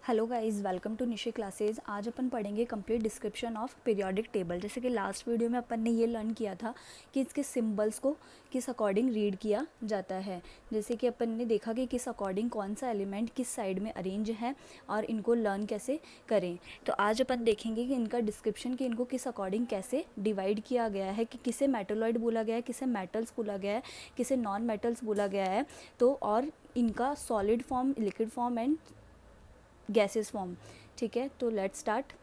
Hello guys, welcome to Nishi classes. आज अपन पढ़ेंगे complete description of periodic table. जैसे कि लास्ट वीडियो में अपन ने ये लर्न किया था कि इसके सिंबल्स को किस अकॉर्डिंग रीड किया जाता है। जैसे कि अपन ने देखा कि किस अकॉर्डिंग कौन सा एलिमेंट किस साइड में अरेंज है और इनको लर्न कैसे करें। तो आज अपन देखेंगे कि इनका डिस्क्रिप्शन, कि इनको किस अकॉर्डिंग कैसे डिवाइड किया गया है, कि किसे मेटलॉइड बोला गया है, किसे मेटल्स बोला गया है, किसे नॉन मेटल्स बोला गया है। तो और इनका solid form, liquid form and gases form. ठीक है, तो लेट्स स्टार्ट।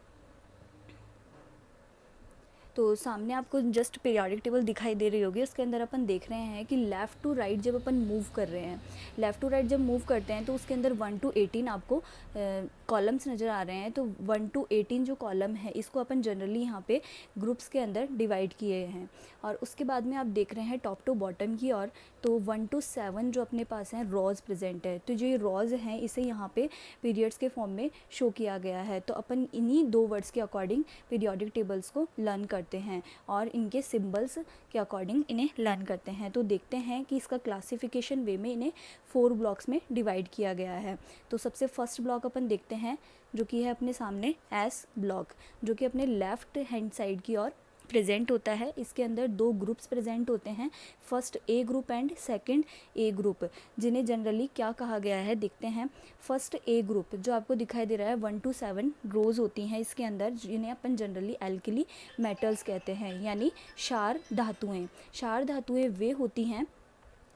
तो सामने आपको जस्ट पीरियोडिक टेबल दिखाई दे रही होगी। उसके अंदर अपन देख रहे हैं कि लेफ़्ट टू राइट जब अपन मूव कर रहे हैं, लेफ़्ट टू राइट जब मूव करते हैं तो उसके अंदर 1 to 18 आपको कॉलम्स नज़र आ रहे हैं। तो 1 to 18 जो कॉलम है इसको अपन जनरली यहाँ पे ग्रुप्स के अंदर डिवाइड किए हैं। और उसके बाद में आप देख रहे हैं टॉप टू बॉटम की ओर, तो 1 to 7 जो अपने पास हैं रॉज प्रेजेंट है। तो जो ये रॉज हैं इसे यहाँ पे पीरियड्स के फॉर्म में शो किया गया है। तो अपन इन्हीं दो वर्ड्स के अकॉर्डिंग पीरियोडिक टेबल्स को लर्न करते हैं और इनके सिंबल्स के अकॉर्डिंग इन्हें लर्न करते हैं। तो देखते हैं कि इसका क्लासिफिकेशन वे में इन्हें 4 ब्लॉक्स में डिवाइड किया गया है। तो सबसे फर्स्ट ब्लॉक अपन देखते हैं जो कि है अपने सामने एस ब्लॉक, जो कि अपने लेफ्ट हैंड साइड की ओर प्रेजेंट होता है। इसके अंदर 2 ग्रुप्स प्रेजेंट होते हैं, first A group and second A group, जिन्हें जनरली क्या कहा गया है देखते हैं। फर्स्ट ए ग्रुप जो आपको दिखाई दे रहा है 1 to 7 रोज होती हैं इसके अंदर, जिन्हें अपन जनरली एल्कली मेटल्स कहते हैं, यानी क्षार धातुएं। क्षार धातुएं वे होती हैं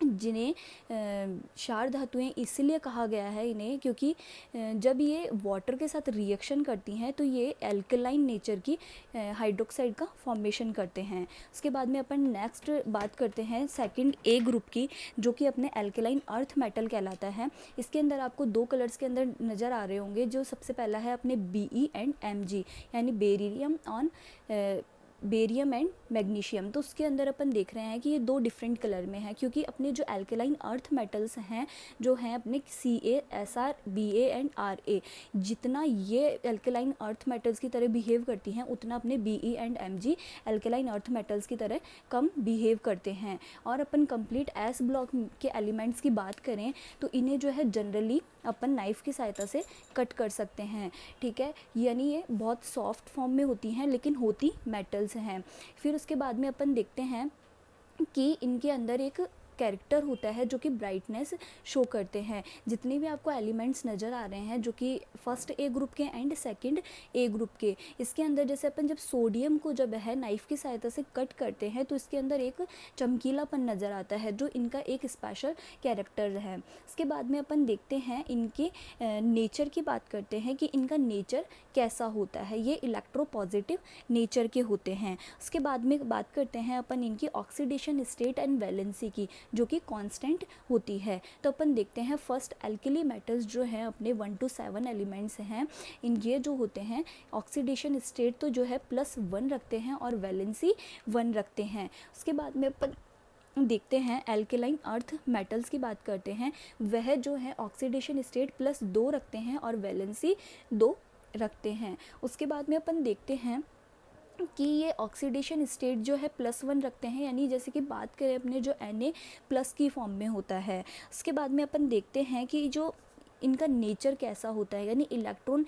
जिन्हें क्षार धातुएं इसलिए कहा गया है इन्हें क्योंकि जब ये वाटर के साथ रिएक्शन करती हैं तो ये एल्कलाइन नेचर की हाइड्रोक्साइड का फॉर्मेशन करते हैं। उसके बाद में अपन नेक्स्ट बात करते हैं सेकंड ए ग्रुप की, जो कि अपने एल्कलाइन अर्थ मेटल कहलाता है। इसके अंदर आपको 2 कलर्स के अंदर नज़र आ रहे होंगे। जो सबसे पहला है अपने Be एंड Mg, यानी बेरियम एंड मैग्नीशियम। तो उसके अंदर अपन देख रहे हैं कि ये 2 डिफरेंट कलर में है, क्योंकि अपने जो एल्कलाइन अर्थ मेटल्स हैं जो हैं अपने Ca, Sr, Ba and Ra, जितना ये एल्कलाइन अर्थ मेटल्स की तरह बिहेव करती हैं उतना अपने Be and Mg alkaline earth metals की तरह कम बिहेव करते हैं। और अपन कंप्लीट एस ब्लॉक के एलिमेंट्स की बात करें तो इन्हें जो है जनरली अपन नाइफ़ की सहायता से कट कर सकते हैं। ठीक है, यानी ये बहुत सॉफ्ट फॉर्म में होती हैं लेकिन होती मेटल्स हैं। फिर उसके बाद में अपन देखते हैं कि इनके अंदर एक कैरेक्टर होता है जो कि ब्राइटनेस शो करते हैं। जितने भी आपको एलिमेंट्स नज़र आ रहे हैं जो कि फर्स्ट ए ग्रुप के एंड सेकंड ए ग्रुप के, इसके अंदर जैसे अपन जब सोडियम को जब है नाइफ़ की सहायता से कट करते हैं तो इसके अंदर एक चमकीलापन नज़र आता है जो इनका एक स्पेशल कैरेक्टर है। उसके बाद में अपन देखते हैं इनके नेचर की बात करते हैं कि इनका नेचर कैसा होता है। ये इलेक्ट्रोपॉजिटिव नेचर के होते हैं। उसके बाद में बात करते हैं अपन इनकी ऑक्सीडेशन स्टेट एंड वैलेंसी की, जो कि कांस्टेंट होती है। तो अपन देखते हैं फर्स्ट एल्कली मेटल्स जो हैं अपने 1 to 7 एलिमेंट्स हैं, इन ये जो होते हैं ऑक्सीडेशन स्टेट तो जो है +1 रखते हैं और वैलेंसी 1 रखते हैं। उसके बाद में अपन देखते हैं एल्कलाइन अर्थ मेटल्स की बात करते हैं, वह जो है ऑक्सीडेशन स्टेट +2 रखते हैं और वैलेंसी 2 रखते हैं। उसके बाद में अपन देखते हैं कि ये ऑक्सीडेशन स्टेट जो है +1 रखते हैं, यानी जैसे कि बात करें अपने जो Na+ की फॉर्म में होता है। उसके बाद में अपन देखते हैं कि जो इनका नेचर कैसा होता है, यानी इलेक्ट्रॉन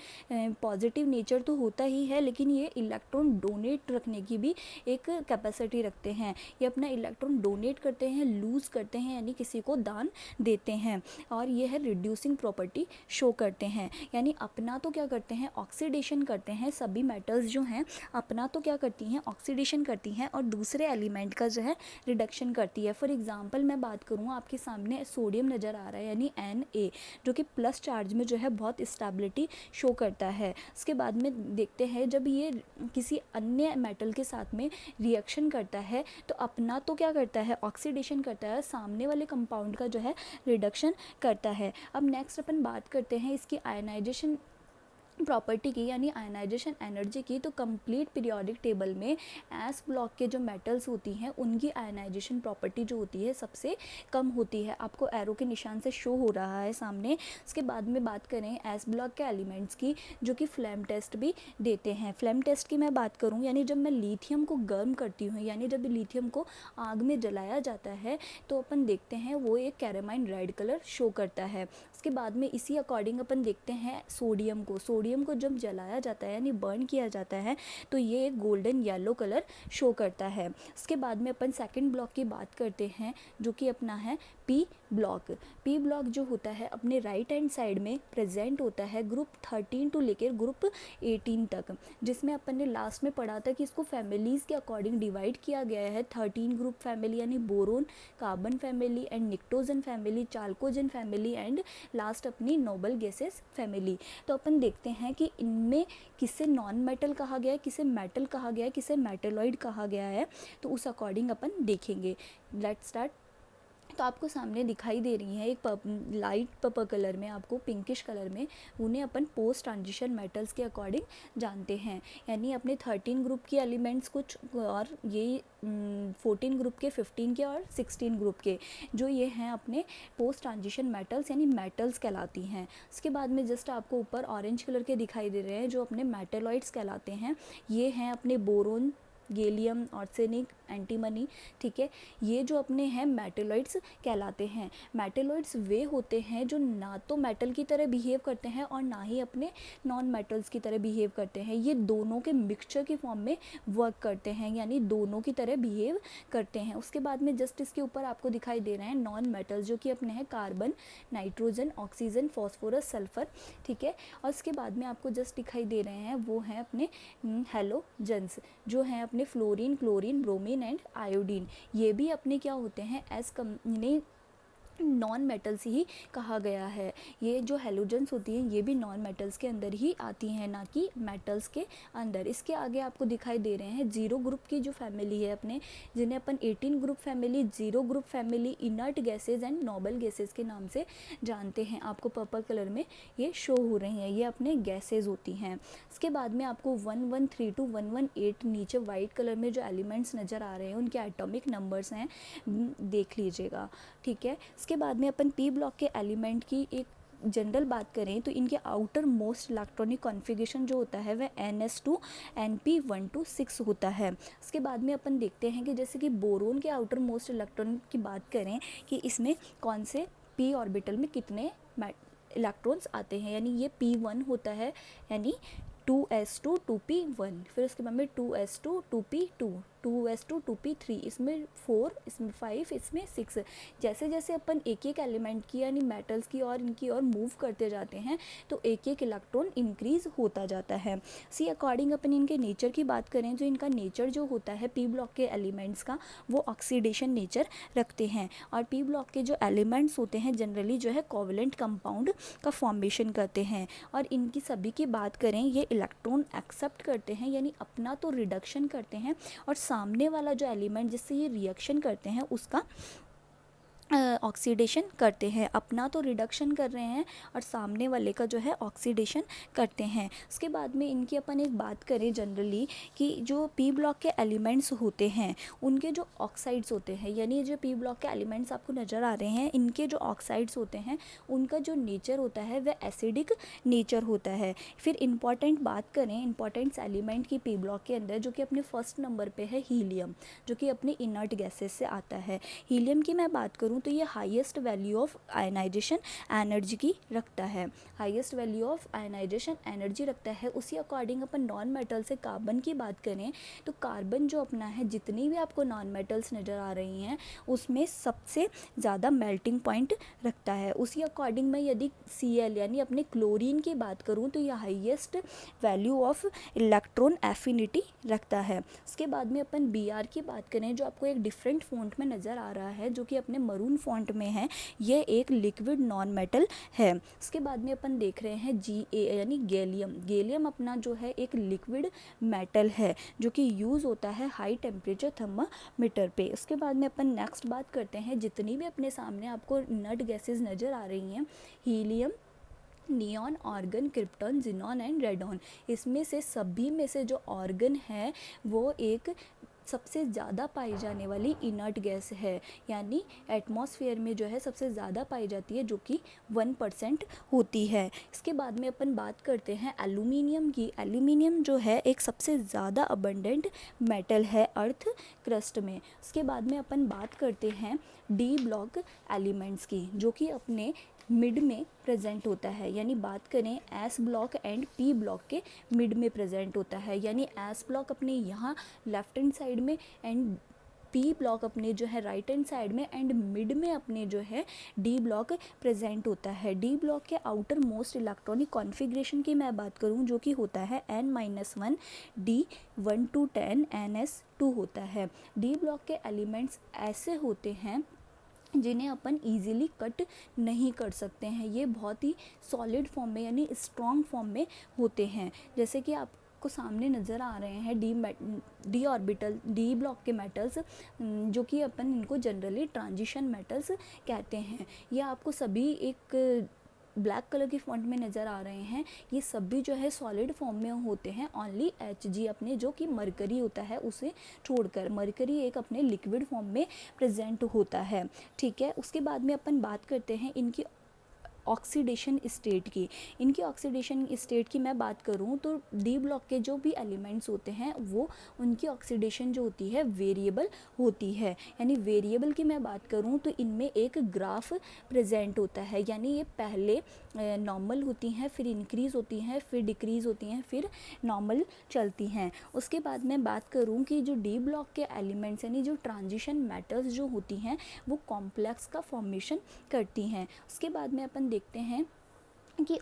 पॉजिटिव नेचर तो होता ही है लेकिन ये इलेक्ट्रॉन डोनेट रखने की भी एक कैपेसिटी रखते हैं। ये अपना इलेक्ट्रॉन डोनेट करते हैं, लूज़ करते हैं, यानी किसी को दान देते हैं। और ये है रिड्यूसिंग प्रॉपर्टी शो करते हैं, यानी अपना तो क्या करते हैं ऑक्सीडेशन करते हैं। सभी मेटल्स जो हैं अपना तो क्या करती हैं ऑक्सीडेशन करती हैं और दूसरे एलिमेंट का जो है रिडक्शन करती है। फॉर एग्जाम्पल मैं बात करूँ, आपके सामने सोडियम नज़र आ रहा है यानी Na, जो कि प्लस चार्ज में जो है बहुत स्टेबिलिटी शो करता है। उसके बाद में देखते हैं जब ये किसी अन्य मेटल के साथ में रिएक्शन करता है तो अपना तो क्या करता है ऑक्सीडेशन करता है, सामने वाले कंपाउंड का जो है रिडक्शन करता है। अब नेक्स्ट अपन बात करते हैं इसकी आयनाइजेशन प्रॉपर्टी की, यानी आयनाइजेशन एनर्जी की। तो कंप्लीट पीरियोडिक टेबल में एस ब्लॉक के जो मेटल्स होती हैं उनकी आयनाइजेशन प्रॉपर्टी जो होती है सबसे कम होती है। आपको एरो के निशान से शो हो रहा है सामने। उसके बाद में बात करें एस ब्लॉक के एलिमेंट्स की जो कि फ्लेम टेस्ट भी देते हैं। फ्लेम टेस्ट की मैं बात करूं, यानी जब मैं लिथियम को गर्म करती हूँ, यानी जब लिथियम को आग में जलाया जाता है तो अपन देखते हैं वो एक कैरामाइन रेड कलर शो करता है। उसके बाद में इसी अकॉर्डिंग अपन देखते हैं सोडियम को जब जलाया जाता है यानी बर्न किया जाता है तो ये एक गोल्डन येलो कलर शो करता है। उसके बाद में अपन सेकंड ब्लॉक की बात करते हैं जो कि अपना है पी ब्लॉक जो होता है अपने राइट हैंड साइड में प्रेजेंट होता है ग्रुप 13 टू लेकर ग्रुप 18 तक, जिसमें अपन ने लास्ट में पढ़ा था कि इसको फैमिलीज़ के अकॉर्डिंग डिवाइड किया गया है 13 ग्रुप फैमिली यानी boron carbon family and pnictogen family, chalcogen family and last अपनी नोबल गैसेस फैमिली। तो अपन देखते हैं कि इनमें किसे नॉन मेटल कहा गया है, किसे मेटल कहा गया है, किसे मेटलॉइड कहा गया है, तो उस अकॉर्डिंग अपन देखेंगे। Let's start. तो आपको सामने दिखाई दे रही है एक लाइट पर्पल कलर में, आपको पिंकिश कलर में, उन्हें अपन पोस्ट ट्रांजिशन मेटल्स के अकॉर्डिंग जानते हैं। यानी अपने 13 ग्रुप के एलिमेंट्स कुछ और ये 14 ग्रुप के, 15 के और 16 ग्रुप के जो ये हैं अपने पोस्ट ट्रांजिशन मेटल्स यानी मेटल्स कहलाती हैं। उसके बाद में जस्ट आपको ऊपर ऑरेंज कलर के दिखाई दे रहे हैं जो अपने मेटलॉइड्स कहलाते हैं। ये हैं अपने बोरोन, गैलियम, आर्सेनिक, एंटीमनी, ठीक है। ये जो अपने हैं मेटलॉइड्स कहलाते हैं। मेटलॉइड्स वे होते हैं जो ना तो मेटल की तरह बिहेव करते हैं और ना ही अपने नॉन मेटल्स की तरह बिहेव करते हैं, ये दोनों के मिक्सचर की फॉर्म में वर्क करते हैं यानी दोनों की तरह बिहेव करते हैं। उसके बाद में जस्ट इसके ऊपर आपको दिखाई दे रहे हैं नॉन मेटल्स जो कि अपने हैं carbon, nitrogen, oxygen, phosphorus, sulphur, ठीक है। और उसके बाद में आपको जस्ट दिखाई दे रहे हैं वो हैं अपने हैलोजन्स जो हैं अपने fluorine, chlorine, bromine and iodine. ये भी अपने क्या होते हैं एज इन्हें नॉन मेटल्स ही कहा गया है। ये जो हेलोजन्स होती हैं ये भी नॉन मेटल्स के अंदर ही आती हैं ना कि मेटल्स के अंदर। इसके आगे आपको दिखाई दे रहे हैं जीरो ग्रुप की जो फैमिली है अपने, जिन्हें अपन 18 group family, zero group family, inert gases and noble gases के नाम से जानते हैं। आपको पर्पल कलर में ये शो हो रही हैं, ये अपने गैसेज होती हैं। इसके बाद में आपको 1132 118 नीचे वाइट कलर में जो एलिमेंट्स नज़र आ रहे हैं उनके एटॉमिक नंबर्स हैं, देख लीजिएगा, ठीक है। इसके बाद में अपन पी ब्लॉक के एलिमेंट की एक जनरल बात करें तो इनके आउटर मोस्ट इलेक्ट्रॉनिक कॉन्फ़िगरेशन जो होता है वह NS2 NP126 होता है। उसके बाद में अपन देखते हैं कि जैसे कि बोरोन के आउटर मोस्ट इलेक्ट्रॉन की बात करें कि इसमें कौन से p ऑर्बिटल में कितने इलेक्ट्रॉन्स आते हैं, यानी ये P1 होता है यानी 2s2 2p1, फिर उसके बाद में 2s2 2p2, 2s2 2p3, इसमें 4, इसमें 5, इसमें 6। जैसे जैसे अपन एक एक एलिमेंट की यानी मेटल्स की और इनकी और मूव करते जाते हैं तो एक एक इलेक्ट्रॉन इंक्रीज़ होता जाता है। सी अकॉर्डिंग अपन इनके नेचर की बात करें जो इनका नेचर जो होता है पी ब्लॉक के एलिमेंट्स का वो ऑक्सीडेशन नेचर रखते हैं। और पी ब्लॉक के जो एलिमेंट्स होते हैं जनरली जो है कोवलेंट कंपाउंड का फॉर्मेशन करते हैं। और इनकी सभी की बात करें ये इलेक्ट्रॉन एक्सेप्ट करते हैं यानी अपना तो रिडक्शन करते हैं और सामने वाला जो एलिमेंट जिससे ये रिएक्शन करते हैं उसका ऑक्सीडेशन करते हैं। अपना तो रिडक्शन कर रहे हैं और सामने वाले का जो है ऑक्सीडेशन करते हैं। उसके बाद में इनकी अपन एक बात करें जनरली कि जो पी ब्लॉक के एलिमेंट्स होते हैं उनके जो ऑक्साइड्स होते हैं यानी जो पी ब्लॉक के एलिमेंट्स आपको नज़र आ रहे हैं इनके जो ऑक्साइड्स होते हैं उनका जो नेचर होता है वह एसिडिक नेचर होता है। फिर इंपॉर्टेंट बात करें इंपॉर्टेंट एलिमेंट की पी ब्लॉक के अंदर जो कि अपने फर्स्ट नंबर पे है हीलियम, जो कि अपने इनर्ट गैसेस से आता है। हीलियम की मैं बात करूँ तो ये highest value of ionisation energy की रखता है, highest value of ionisation energy रखता है। उसी अकॉर्डिंग अपन नॉन मेटल से कार्बन की बात करें तो कार्बन जो अपना है जितनी भी आपको नॉन मेटल्स नज़र आ रही हैं उसमें सबसे ज़्यादा मेल्टिंग पॉइंट रखता है। उसी अकॉर्डिंग मैं यदि Cl यानी अपने क्लोरीन की बात करूँ तो यह highest value of electron affinity रखता है। उसके बाद में अपन Br की बात करें जो आपको एक डिफरेंट फॉन्ट में नज़र आ रहा है जो कि अपने मरून फॉन्ट में है, ये एक लिक्विड नॉन मेटल है। उसके बाद में अपन देख रहे हैं Ga यानी गैलियम। गैलियम अपना जो है एक लिक्विड मेटल है जो कि यूज़ होता है हाई टेम्परेचर थर्मामीटर पे। उसके बाद में अपन नेक्स्ट बात करते हैं जितनी भी अपने सामने आपको इनर्ट गैसेस नज़र आ रही हैं, helium, neon, organ, krypton, xenon and radon, इसमें से सभी में से जो ऑर्गन है वो एक सबसे ज़्यादा पाई जाने वाली इनर्ट गैस है यानी एटमॉस्फेयर में जो है सबसे ज़्यादा पाई जाती है जो कि 1% होती है। इसके बाद में अपन बात करते हैं एल्यूमिनियम की। एल्यूमिनियम जो है एक सबसे ज़्यादा अबंडेंट मेटल है अर्थ क्रस्ट में। उसके बाद में अपन बात करते हैं डी ब्लॉक एलिमेंट्स की जो कि अपने मिड में प्रेजेंट होता है, यानी बात करें S block and P block के मिड में प्रेजेंट होता है, यानी एस ब्लॉक अपने यहाँ लेफ्ट हैंड साइड में एंड पी ब्लॉक अपने जो है राइट हैंड साइड में एंड मिड में अपने जो है डी ब्लॉक प्रेजेंट होता है। डी ब्लॉक के आउटर मोस्ट इलेक्ट्रॉनिक कॉन्फ़िगरेशन की मैं बात करूं जो कि होता है n-1 D1 to 10 ns2 होता है। डी ब्लॉक के एलिमेंट्स ऐसे होते हैं जिन्हें अपन इजीली कट नहीं कर सकते हैं, ये बहुत ही सॉलिड फॉर्म में यानी स्ट्रॉन्ग फॉर्म में होते हैं। जैसे कि आपको सामने नज़र आ रहे हैं डी ऑर्बिटल डी ब्लॉक के मेटल्स, जो कि अपन इनको जनरली ट्रांजिशन मेटल्स कहते हैं। ये आपको सभी एक ब्लैक कलर की फॉन्ट में नज़र आ रहे हैं, ये सभी जो है सॉलिड फॉर्म में होते हैं। ओनली Hg अपने जो कि मरकरी होता है उसे छोड़कर, मरकरी एक अपने लिक्विड फॉर्म में प्रेजेंट होता है, ठीक है। उसके बाद में अपन बात करते हैं इनकी ऑक्सीडेशन स्टेट की। इनकी ऑक्सीडेशन स्टेट की मैं बात करूं तो डी ब्लॉक के जो भी एलिमेंट्स होते हैं वो उनकी ऑक्सीडेशन जो होती है वेरिएबल होती है, यानी वेरिएबल की मैं बात करूं तो इनमें एक ग्राफ प्रेजेंट होता है, यानी ये पहले नॉर्मल होती हैं, फिर इंक्रीज़ होती हैं, फिर डिक्रीज़ होती हैं, फिर नॉर्मल चलती हैं। उसके बाद मैं बात करूं कि जो डी ब्लॉक के एलिमेंट्स यानी जो ट्रांजिशन मेटल्स जो होती हैं वो कॉम्प्लेक्स का फॉर्मेशन करती हैं। उसके बाद में अपन देखते हैं कि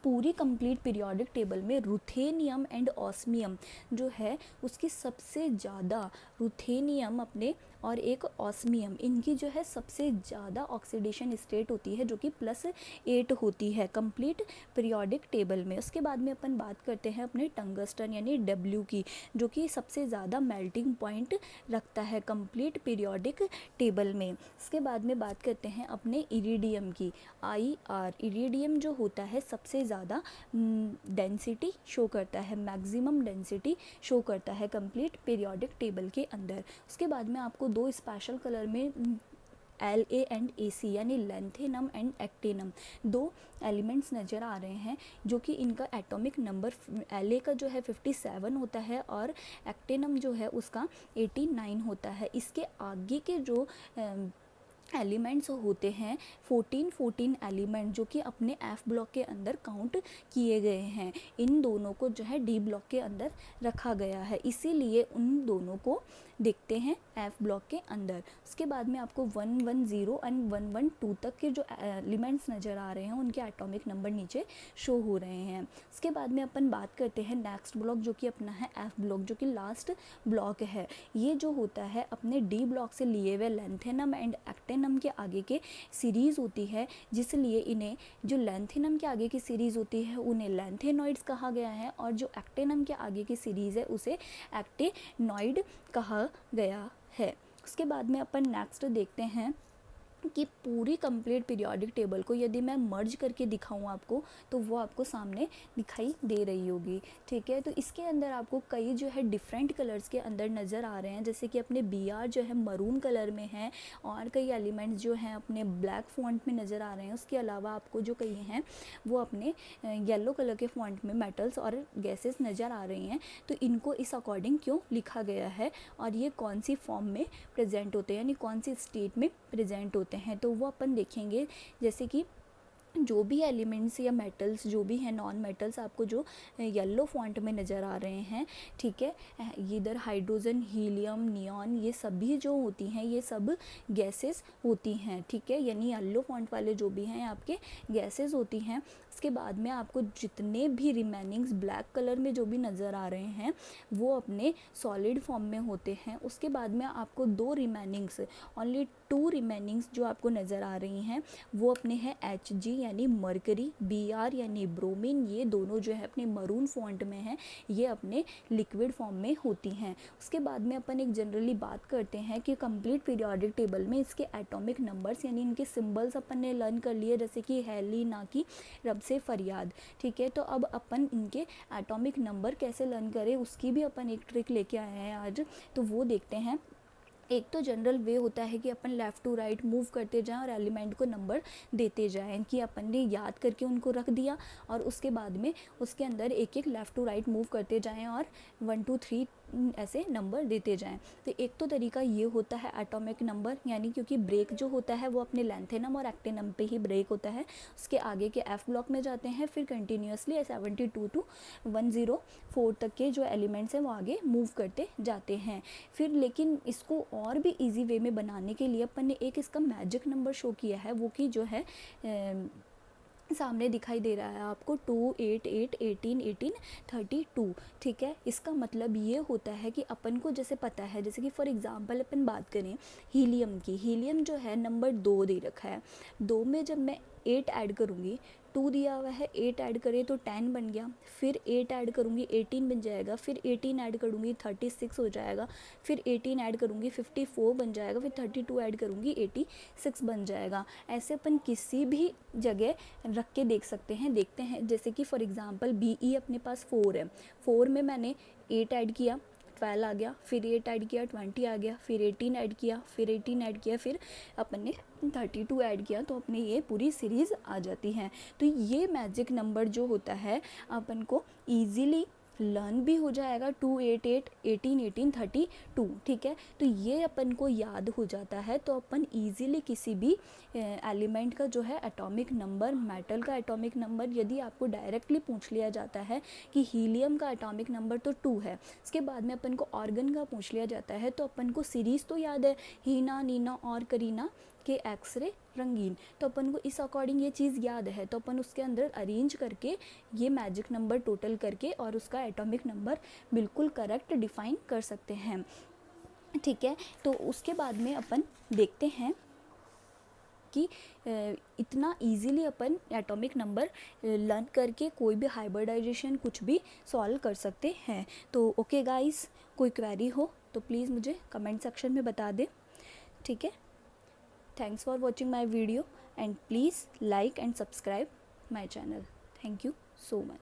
पूरी कंप्लीट पीरियोडिक टेबल में रुथेनियम एंड ऑस्मियम जो है उसकी सबसे ज़्यादा, रुथेनियम अपने और एक ऑस्मियम, इनकी जो है सबसे ज़्यादा ऑक्सीडेशन स्टेट होती है जो कि +8 होती है कंप्लीट पीरियोडिक टेबल में। उसके बाद में अपन बात करते हैं अपने टंगस्टन यानी डब्ल्यू की, जो कि सबसे ज़्यादा मेल्टिंग पॉइंट रखता है कंप्लीट पीरियोडिक टेबल में। उसके बाद में बात करते हैं अपने इरिडियम की, IR। इरिडियम जो होता है सबसे ज़्यादा डेंसिटी शो करता है, मैक्सिमम डेंसिटी शो करता है कंप्लीट पीरियोडिक टेबल के अंदर। उसके बाद में आपको दो स्पेशल कलर में La एंड AC यानी लेंथेनम एंड एक्टेनम दो एलिमेंट्स नज़र आ रहे हैं, जो कि इनका एटॉमिक नंबर La का जो है 57 होता है और एक्टेनम जो है उसका 89 होता है। इसके आगे के जो एलिमेंट्स होते हैं 14 एलिमेंट जो कि अपने F ब्लॉक के अंदर काउंट किए गए हैं, इन दोनों को जो है D ब्लॉक के अंदर रखा गया है, इसीलिए उन दोनों को देखते हैं F ब्लॉक के अंदर। उसके बाद में आपको 110 एंड 112 तक के जो एलिमेंट्स नज़र आ रहे हैं उनके एटॉमिक नंबर नीचे शो हो रहे हैं। उसके बाद में अपन बात करते हैं नेक्स्ट ब्लॉक जो कि अपना है F ब्लॉक, जो कि लास्ट ब्लॉक है। ये जो होता है अपने D ब्लॉक से लिए हुए लेंथेनम एंड एक्टेनम के आगे के सीरीज़ होती है, जिसलिए इन्हें जो लेंथेनम के आगे की सीरीज़ होती है उन्हें लेंथेनॉइड्स कहा गया है, और जो एक्टेनम के आगे की सीरीज़ है उसे एक्टेनॉइड कहा गया है। उसके बाद में अपन नेक्स्ट देखते हैं कि पूरी कंप्लीट पीरियोडिक टेबल को यदि मैं मर्ज करके दिखाऊं आपको तो वो आपको सामने दिखाई दे रही होगी, ठीक है। तो इसके अंदर आपको कई जो है डिफरेंट कलर्स के अंदर नज़र आ रहे हैं, जैसे कि अपने Br जो है मरून कलर में है और कई एलिमेंट्स जो हैं अपने ब्लैक फॉन्ट में नज़र आ रहे हैं। उसके अलावा आपको जो कई हैं वो अपने येलो कलर के फॉन्ट में मेटल्स और गैसेस नज़र आ रही हैं। तो इनको इस अकॉर्डिंग क्यों लिखा गया है और ये कौन सी फॉर्म में प्रेजेंट होते हैं यानी कौन सी स्टेट में प्रेजेंट होते हैं, तो वो अपन देखेंगे। जैसे कि जो भी एलिमेंट्स या मेटल्स जो भी हैं नॉन मेटल्स आपको जो येलो फॉन्ट में नज़र आ रहे हैं, ठीक है, इधर हाइड्रोजन, हीलियम, नियॉन, ये सभी जो होती हैं ये सब गैसेस होती हैं, ठीक है, यानी येलो फॉन्ट वाले जो भी हैं आपके गैसेस होती हैं। उसके बाद में आपको जितने भी रिमेनिंग्स ब्लैक कलर में जो भी नज़र आ रहे हैं वो अपने सॉलिड फॉर्म में होते हैं। उसके बाद में आपको दो रिमेनिंग्स, ओनली 2 रिमेनिंग्स जो आपको नज़र आ रही हैं वो अपने हैं Hg यानी मरकरी, Br यानी ब्रोमीन, ये दोनों जो है अपने मरून फॉन्ट में हैं, ये अपने लिक्विड फॉर्म में होती हैं। उसके बाद में अपन एक जनरली बात करते हैं कि कंप्लीट पीरियोडिक टेबल में इसके एटॉमिक नंबर्स यानी इनके सिंबल्स अपन ने लर्न कर लिए, जैसे कि हैली, ना कि रब से फरियाद, ठीक है। तो अब अपन इनके एटॉमिक नंबर कैसे लर्न करें उसकी भी अपन एक ट्रिक लेके आए हैं आज, तो वो देखते हैं। एक तो जनरल वे होता है कि अपन लेफ़्ट टू राइट मूव करते जाएं और एलिमेंट को नंबर देते जाएं, कि अपन ने याद करके उनको रख दिया और उसके बाद में उसके अंदर एक एक लेफ़्ट टू राइट मूव करते जाएं और 1 2 3 ऐसे नंबर देते जाएं। तो एक तो तरीका ये होता है एटॉमिक नंबर, यानी क्योंकि ब्रेक जो होता है वो अपने लैंथेनम और एक्टिनम पे ही ब्रेक होता है, उसके आगे के एफ ब्लॉक में जाते हैं, फिर कंटिन्यूसली 72 टू 104 तक के जो एलिमेंट्स हैं वो आगे मूव करते जाते हैं। फिर लेकिन इसको और भी इजी वे में बनाने के लिए अपन ने एक इसका मैजिक नंबर शो किया है, वो कि जो है सामने दिखाई दे रहा है आपको 2 8 8 18 18 32। ठीक है, इसका मतलब ये होता है कि अपन को जैसे पता है, जैसे कि फॉर एग्जांपल अपन बात करें हीलियम की, हीलियम जो है नंबर 2 दे रखा है, 2 में जब मैं 8 ऐड करूँगी, 2 दिया हुआ है, 8 ऐड करें तो 10 बन गया, फिर 8 ऐड करूँगी 18 बन जाएगा, फिर 18 ऐड करूँगी 36 हो जाएगा, फिर 18 ऐड करूँगी 54 बन जाएगा, फिर 32 ऐड करूँगी 86 बन जाएगा। ऐसे अपन किसी भी जगह रख के देख सकते हैं। देखते हैं जैसे कि फॉर एग्जांपल BE अपने पास 4 है, 4 में मैंने 8 ऐड किया 12 आ गया, फिर 8 ऐड किया 20 आ गया, फिर 18 ऐड किया, फिर 18 ऐड किया, फिर अपन ने 32 ऐड किया, तो अपने ये पूरी सीरीज़ आ जाती है। तो ये मैजिक नंबर जो होता है अपन को ईज़िली लर्न भी हो जाएगा, 2 8 8 18 18 32। ठीक है, तो ये अपन को याद हो जाता है, तो अपन इजीली किसी भी एलिमेंट का जो है एटॉमिक नंबर, मेटल का एटॉमिक नंबर यदि आपको डायरेक्टली पूछ लिया जाता है कि हीलियम का एटॉमिक नंबर तो 2 है, उसके बाद में अपन को ऑर्गन का पूछ लिया जाता है, तो अपन को सीरीज़ तो याद है, हीना नीना और करीना के एक्सरे रंगीन, तो अपन को इस अकॉर्डिंग ये चीज़ याद है, तो अपन उसके अंदर अरेंज करके ये मैजिक नंबर टोटल करके और उसका एटॉमिक नंबर बिल्कुल करेक्ट डिफाइन कर सकते हैं। ठीक है, तो उसके बाद में अपन देखते हैं कि इतना इजीली अपन एटॉमिक नंबर लर्न करके कोई भी हाइब्रिडाइजेशन कुछ भी सॉल्व कर सकते हैं। तो ओके गाइस, कोई क्वेरी हो तो प्लीज़ मुझे कमेंट सेक्शन में बता दें। ठीक है, thanks for watching my video and please like and subscribe my channel. Thank you so much.